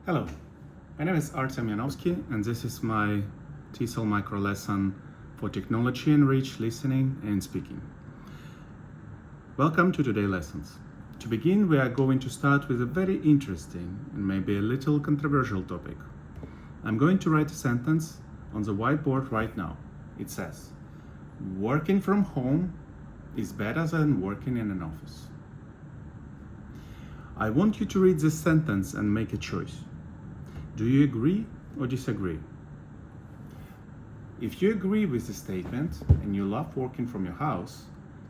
Hello, my name is Artem Yanovsky, and this is my ESL micro lesson for Technology-Enriched listening and speaking. Welcome to today's lessons. To begin, we are going to start with a very interesting and maybe a little controversial topic. I'm going to write a sentence on the whiteboard right now. It says, working from home is better than working in an office. I want you to read this sentence and make a choice. Do you agree or disagree? If you agree with the statement and you love working from your house,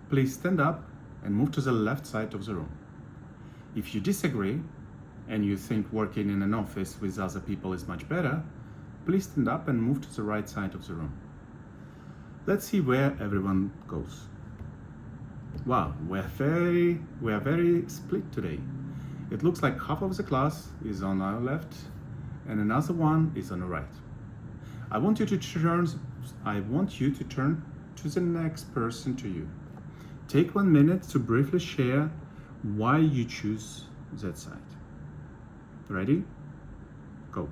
please stand up and move to the left side of the room. If you disagree and you think working in an office with other people is much better, please stand up and move to the right side of the room. Let's see where everyone goes. Wow, we are very split today. It looks like half of the class is on our left and another one is on the right. I want you to turn to the next person to you. Take 1 minute to briefly share why you choose that side. Ready? Go.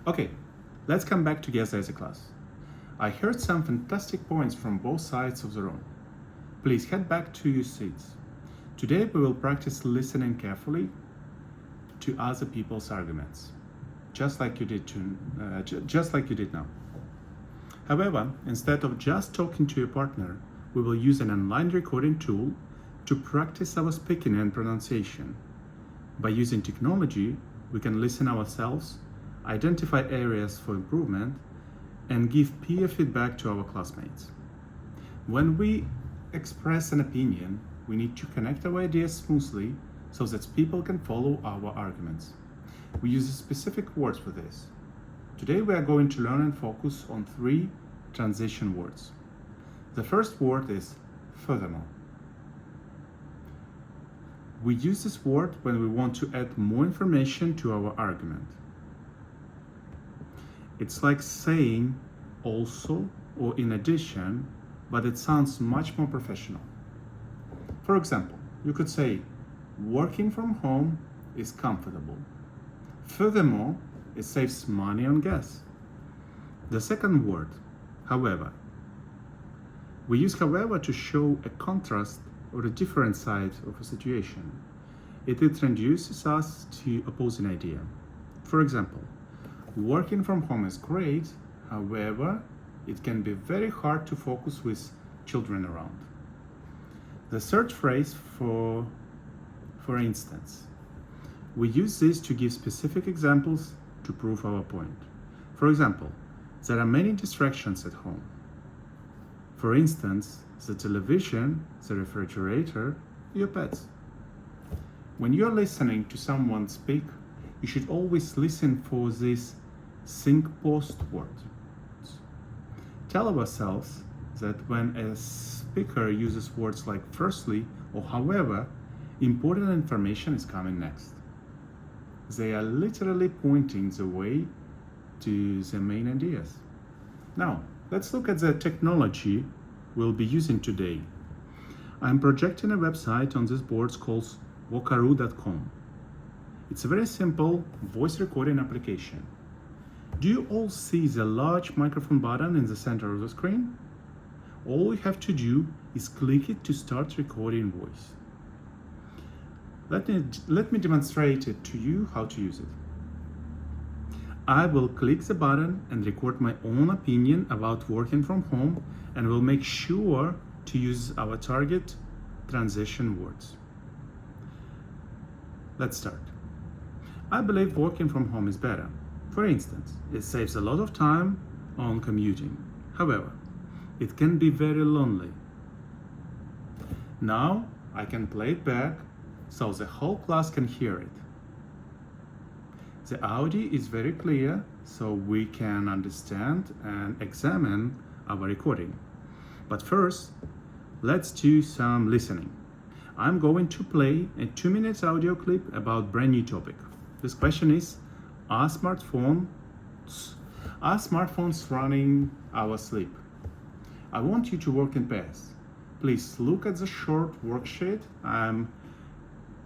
Okay, let's come back together as a class. I heard some fantastic points from both sides of the room. Please head back to your seats. Today we will practice listening carefully to other people's arguments, just like you did now. However, instead of just talking to your partner, we will use an online recording tool to practice our speaking and pronunciation. By using technology, we can listen ourselves, identify areas for improvement, and give peer feedback to our classmates. When we express an opinion, we need to connect our ideas smoothly so that people can follow our arguments. We use specific words for this. Today we are going to learn and focus on 3 transition words. The first word is furthermore. We use this word when we want to add more information to our argument. It's like saying also or in addition, but it sounds much more professional. For example, you could say, working from home is comfortable. Furthermore, it saves money on gas. The second word, however. We use however to show a contrast or a different side of a situation. It introduces us to opposing idea. For example, working from home is great, however, it can be very hard to focus with children around. The third phrase, for instance. We use this to give specific examples to prove our point. For example, there are many distractions at home. For instance, the television, the refrigerator, your pets. When you are listening to someone speak, you should always listen for these think-post words. Tell ourselves that when a speaker uses words like firstly or however, important information is coming next. They are literally pointing the way to the main ideas. Now, let's look at the technology we'll be using today. I'm projecting a website on this board called vocaroo.com. It's a very simple voice recording application. Do you all see the large microphone button in the center of the screen? All you have to do is click it to start recording voice. Let me demonstrate it to you how to use it. I will click the button and record my own opinion about working from home, and will make sure to use our target transition words. Let's start. I believe working from home is better. For instance, it saves a lot of time on commuting. However, it can be very lonely. Now I can play it back so the whole class can hear it. The audio is very clear, so we can understand and examine our recording. But first, let's do some listening. I'm going to play a 2-minute audio clip about brand new topic. This question is, are smartphones running our sleep? I want you to work in pairs. Please look at the short worksheet I'm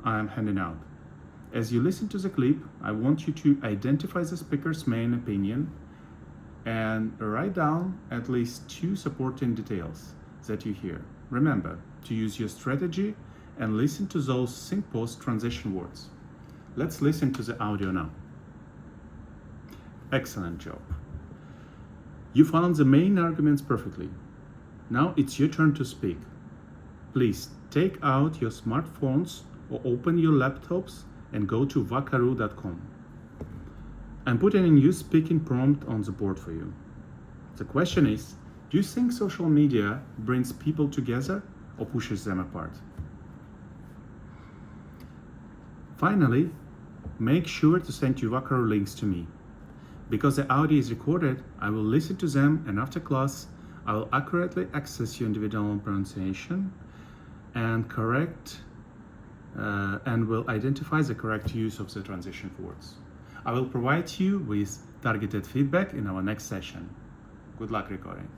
handing out. As you listen to the clip, I want you to identify the speaker's main opinion and write down at least 2 supporting details that you hear. Remember to use your strategy and listen to those sync-post transition words. Let's listen to the audio now. Excellent job. You found the main arguments perfectly. Now it's your turn to speak. Please take out your smartphones or open your laptops and go to vakaru.com. I'm putting a new speaking prompt on the board for you. The question is, do you think social media brings people together or pushes them apart? Finally, make sure to send your Vakaru links to me. Because the audio is recorded, I will listen to them, and after class, I will accurately access your individual pronunciation and will identify the correct use of the transition words. I will provide you with targeted feedback in our next session. Good luck recording.